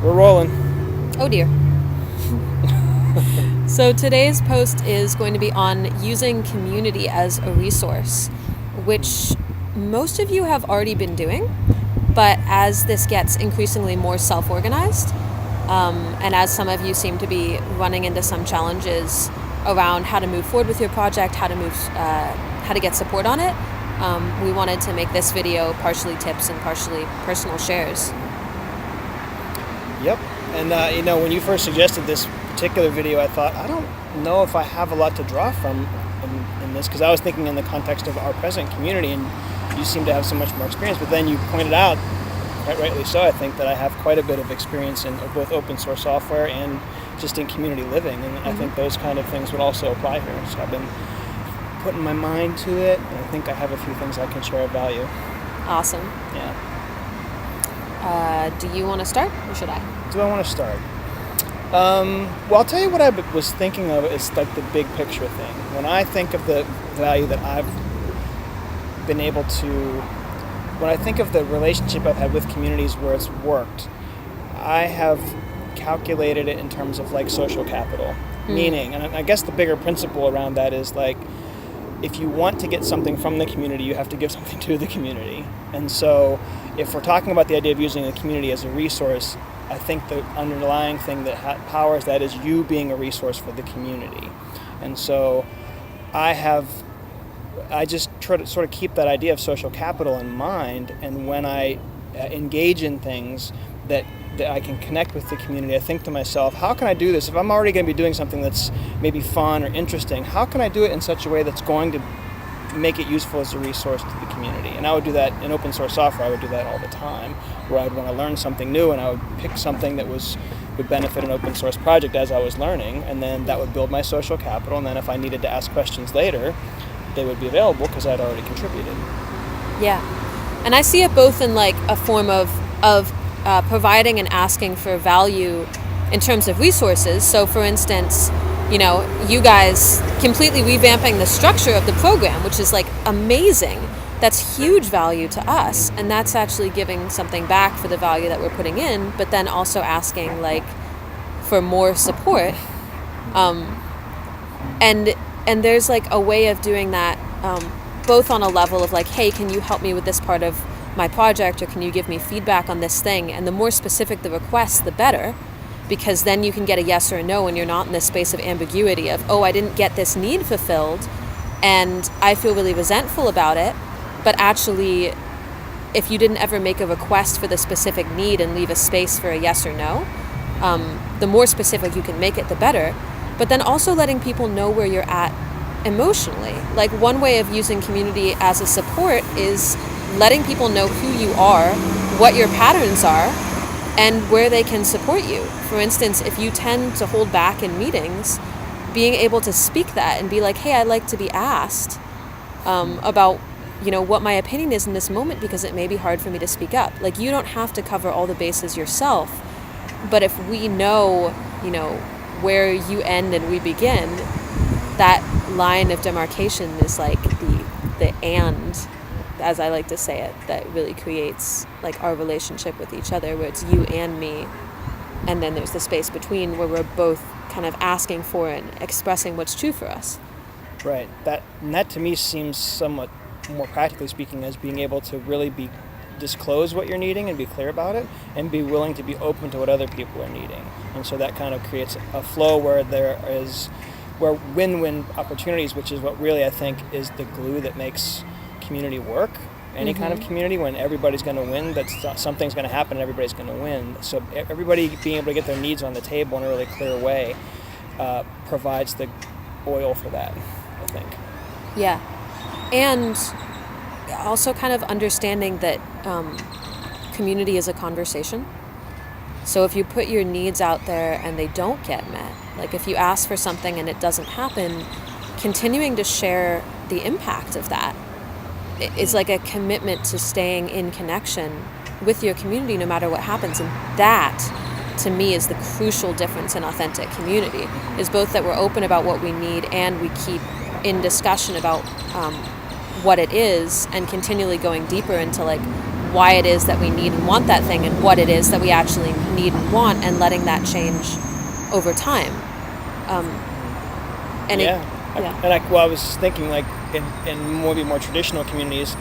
We're rolling. Oh dear. So today's post is going to be on using community as a resource, which most of you have already been doing, but as this gets increasingly more self-organized, and as some of you seem to be running into some challenges around how to move forward with your project, how to get support on it, we wanted to make this video partially tips and partially personal shares. Yep. And, when you first suggested this particular video, I thought, I don't know if I have a lot to draw from in this, because I was thinking in the context of our present community, and you seem to have so much more experience. But then you pointed out, quite rightly so, I think, that I have quite a bit of experience in both open source software and just in community living. And I think those kind of things would also apply here. So I've been putting my mind to it, and I think I have a few things I can share of value. Awesome. Yeah. Do you want to start, or should I? Do I want to start? Well, I'll tell you what I was thinking of is like the big picture thing. When I think of the value that I've been able to, when I think of the relationship I've had with communities where it's worked, I have calculated it in terms of like social capital. Meaning, and I guess the bigger principle around that is like, if you want to get something from the community, you have to give something to the community. And so if we're talking about the idea of using the community as a resource, I think the underlying thing that powers that is you being a resource for the community. And so I just try to sort of keep that idea of social capital in mind, and when I engage in things that I can connect with the community, I think to myself, how can I do this? If I'm already going to be doing something that's maybe fun or interesting, how can I do it in such a way that's going to make it useful as a resource to the community? And I would do that in open source software. I would do that all the time, where I'd want to learn something new, and I would pick something that would benefit an open source project as I was learning, and then that would build my social capital, and then if I needed to ask questions later, they would be available because I'd already contributed. Yeah. And I see it both in like a form of providing and asking for value in terms of resources. So for instance, you guys completely revamping the structure of the program, which is like amazing. That's huge value to us, and that's actually giving something back for the value that we're putting in, but then also asking like for more support. And there's like a way of doing that, both on a level of like, hey, can you help me with this part of my project, or can you give me feedback on this thing? And the more specific the request, the better, because then you can get a yes or a no, and you're not in this space of ambiguity of, oh, I didn't get this need fulfilled and I feel really resentful about it. But actually, if you didn't ever make a request for the specific need and leave a space for a yes or no, the more specific you can make it, the better. But then also letting people know where you're at emotionally. Like one way of using community as a support is letting people know who you are, what your patterns are, and where they can support you. For instance, if you tend to hold back in meetings, being able to speak that and be like, hey, I'd like to be asked about what my opinion is in this moment, because it may be hard for me to speak up. Like, you don't have to cover all the bases yourself, but if we know where you end and we begin, that line of demarcation is like the and, as I like to say it, that really creates like our relationship with each other, where it's you and me, and then there's the space between where we're both kind of asking for and expressing what's true for us. Right. That to me seems somewhat more practically speaking as being able to really disclose what you're needing and be clear about it, and be willing to be open to what other people are needing. And so that kind of creates a flow where where win-win opportunities, which is what really I think is the glue that makes community work. Any kind of community, when everybody's going to win, something's going to happen and everybody's going to win. So everybody being able to get their needs on the table in a really clear way provides the oil for that, I think. Yeah. And also kind of understanding that community is a conversation. So if you put your needs out there and they don't get met, like if you ask for something and it doesn't happen, continuing to share the impact of that is like a commitment to staying in connection with your community no matter what happens. And that, to me, is the crucial difference in authentic community, is both that we're open about what we need and we keep in discussion about what it is, and continually going deeper into like why it is that we need and want that thing and what it is that we actually need and want, and letting that change over time. And I was thinking, like, in maybe more traditional communities,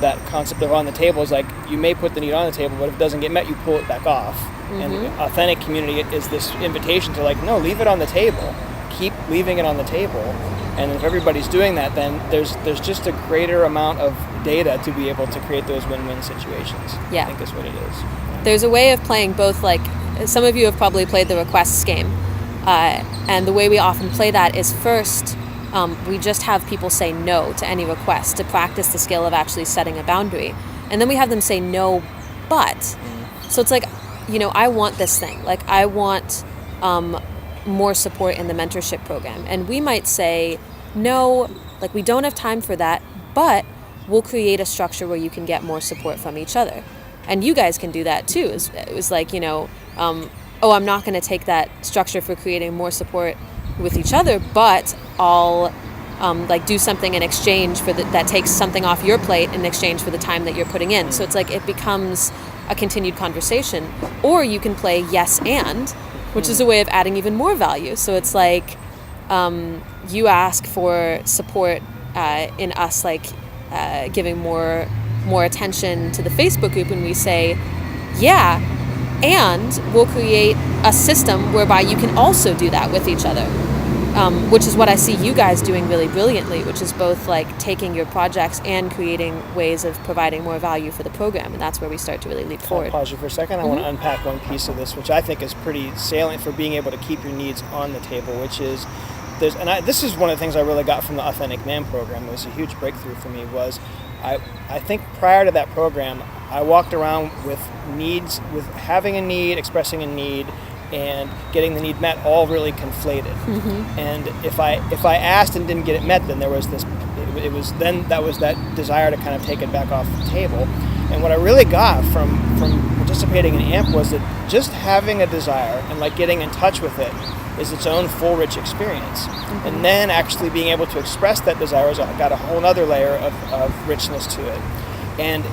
that concept of on the table is like, you may put the need on the table, but if it doesn't get met, you pull it back off. Mm-hmm. And the authentic community is this invitation to, like, no, leave it on the table. Keep leaving it on the table. And if everybody's doing that, then there's just a greater amount of data to be able to create those win-win situations. Yeah. I think is what it is. There's a way of playing both, like, some of you have probably played the requests game. And the way we often play that is first, we just have people say no to any request to practice the skill of actually setting a boundary. And then we have them say no, but. So it's like, I want this thing. Like, I want more support in the mentorship program. And we might say, no, like, we don't have time for that, but we'll create a structure where you can get more support from each other. And you guys can do that too. It was like, I'm not going to take that structure for creating more support with each other, but I'll do something in exchange for that takes something off your plate in exchange for the time that you're putting in. So it's like it becomes a continued conversation. Or you can play yes and, which is a way of adding even more value. So it's like you ask for support in us, like giving more attention to the Facebook group, and we say, yeah, and we'll create a system whereby you can also do that with each other, which is what I see you guys doing really brilliantly, which is both like taking your projects and creating ways of providing more value for the program, and that's where we start to really leap forward. I'll pause you for a second. I want to unpack one piece of this, which I think is pretty salient for being able to keep your needs on the table, which is this is one of the things I really got from the Authentic Man program. It was a huge breakthrough for me. Was I think prior to that program, I walked around with needs, with having a need, expressing a need, and getting the need met, all really conflated. Mm-hmm. And if I asked and didn't get it met, then there was this. That was that desire to kind of take it back off the table. And what I really got from participating in AMP was that just having a desire and like getting in touch with it is its own full, rich experience. Mm-hmm. And then actually being able to express that desire got a whole other layer of richness to it. And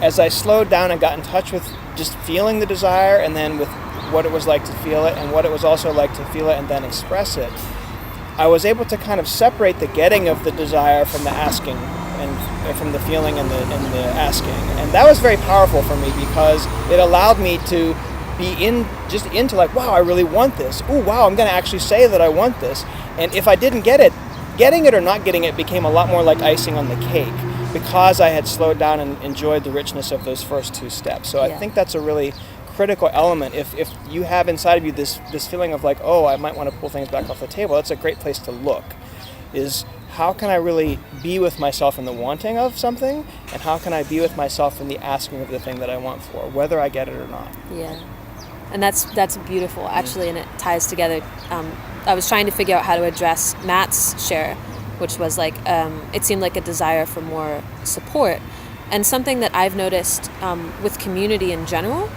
as I slowed down and got in touch with just feeling the desire, and then with what it was like to feel it, and what it was also like to feel it and then express it, I was able to kind of separate the getting of the desire from the asking, and from the feeling and the asking. And that was very powerful for me, because it allowed me to be into like, wow, I really want this. Ooh, wow, I'm going to actually say that I want this. And if I didn't get it, getting it or not getting it became a lot more like icing on the cake, because I had slowed down and enjoyed the richness of those first two steps. So I think that's a really critical element. If you have inside of you this feeling of like, oh, I might want to pull things back off the table, that's a great place to look. Is how can I really be with myself in the wanting of something, and how can I be with myself in the asking of the thing that I want for, whether I get it or not. Yeah. And that's beautiful, actually, and it ties together. I was trying to figure out how to address Matt's share, which was like, it seemed like a desire for more support. And something that I've noticed with community in general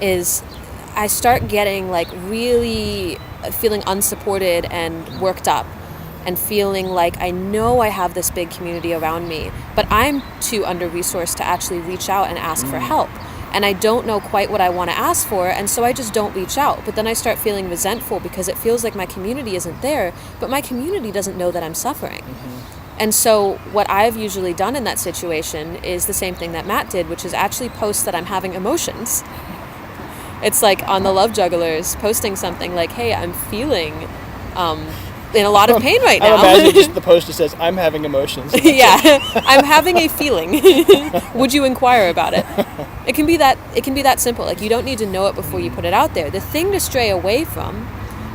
is I start getting like really feeling unsupported and worked up, and feeling like I know I have this big community around me, but I'm too under-resourced to actually reach out and ask for help. And I don't know quite what I want to ask for, and so I just don't reach out. But then I start feeling resentful because it feels like my community isn't there, but my community doesn't know that I'm suffering. Mm-hmm. And so what I've usually done in that situation is the same thing that Matt did, which is actually post that I'm having emotions. It's like on the Love Jugglers, posting something like, hey, I'm feeling in a lot of pain right now. I imagine just the post that says, I'm having emotions. Yeah, I'm having a feeling. Would you inquire about it? It can be that simple. Like, you don't need to know it before you put it out there. The thing to stray away from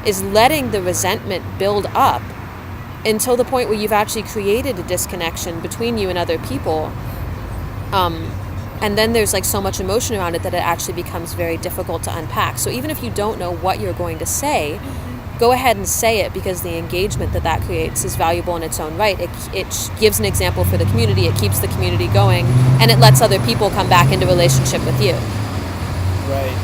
is letting the resentment build up until the point where you've actually created a disconnection between you and other people. And then there's like so much emotion around it that it actually becomes very difficult to unpack. So even if you don't know what you're going to say, go ahead and say it, because the engagement that creates is valuable in its own right. It gives an example for the community, it keeps the community going, and it lets other people come back into relationship with you. Right.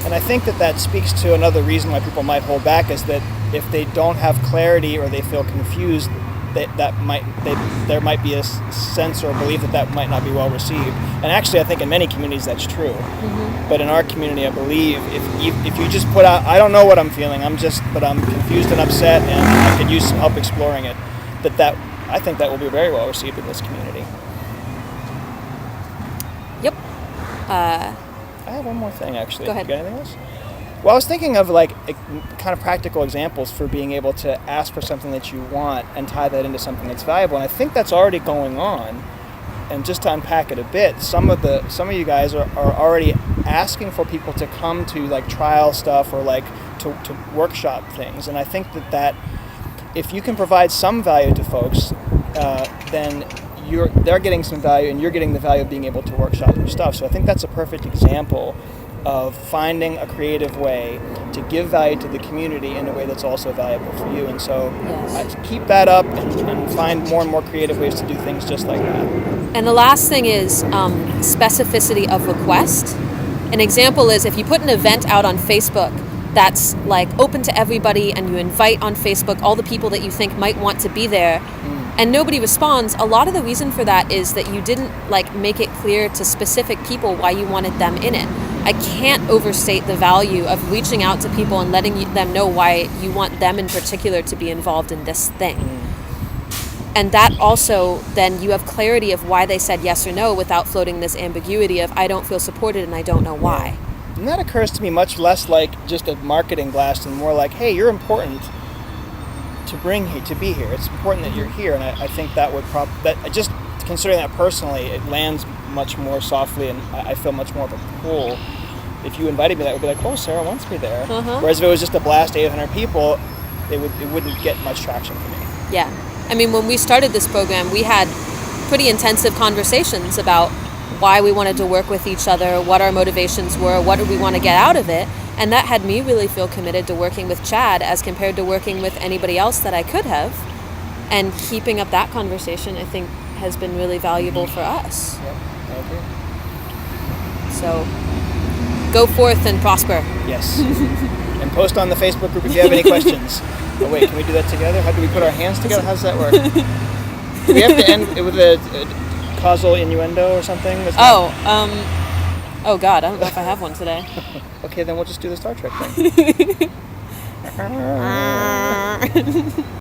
And I think that speaks to another reason why people might hold back, is that if they don't have clarity or they feel confused, there might be a sense or belief that might not be well received. And actually, I think in many communities that's true. Mm-hmm. But in our community, I believe if you just put out, I don't know what I'm feeling, but I'm confused and upset, and I could use some help exploring it. I think that will be very well received in this community. Yep. I have one more thing, actually. Go ahead. You got anything else? Well, I was thinking of like kind of practical examples for being able to ask for something that you want and tie that into something that's valuable. And I think that's already going on. And just to unpack it a bit, some of you guys are already asking for people to come to like trial stuff or like to workshop things. And I think that if you can provide some value to folks, then they're getting some value, and you're getting the value of being able to workshop your stuff. So I think that's a perfect example of finding a creative way to give value to the community in a way that's also valuable for you. And so keep that up and find more and more creative ways to do things just like that. And the last thing is specificity of request. An example is if you put an event out on Facebook that's like open to everybody, and you invite on Facebook all the people that you think might want to be there, and nobody responds, a lot of the reason for that is that you didn't like make it clear to specific people why you wanted them in it. I can't overstate the value of reaching out to people and letting them know why you want them in particular to be involved in this thing. And that also, then you have clarity of why they said yes or no without floating this ambiguity of I don't feel supported and I don't know why. And that occurs to me much less like just a marketing blast and more like, hey, you're important to be here. It's important that you're here. And I think that would just considering that personally, it lands much more softly, and I feel much more of a pull. If you invited me, that would be like, oh, Sarah wants me there. Whereas if it was just a blast, 800 people, it wouldn't get much traction for me. Yeah. I mean, when we started this program, we had pretty intensive conversations about why we wanted to work with each other, what our motivations were, what did we want to get out of it. And that had me really feel committed to working with Chad as compared to working with anybody else that I could have. And keeping up that conversation, I think, has been really valuable for us. Yep, I agree. So, go forth and prosper. Yes. And post on the Facebook group if you have any questions. Oh wait, can we do that together? How do we put our hands together? How does that work? Do we have to end it with a causal innuendo or something? Oh God, I don't know if I have one today. Okay, then we'll just do the Star Trek thing.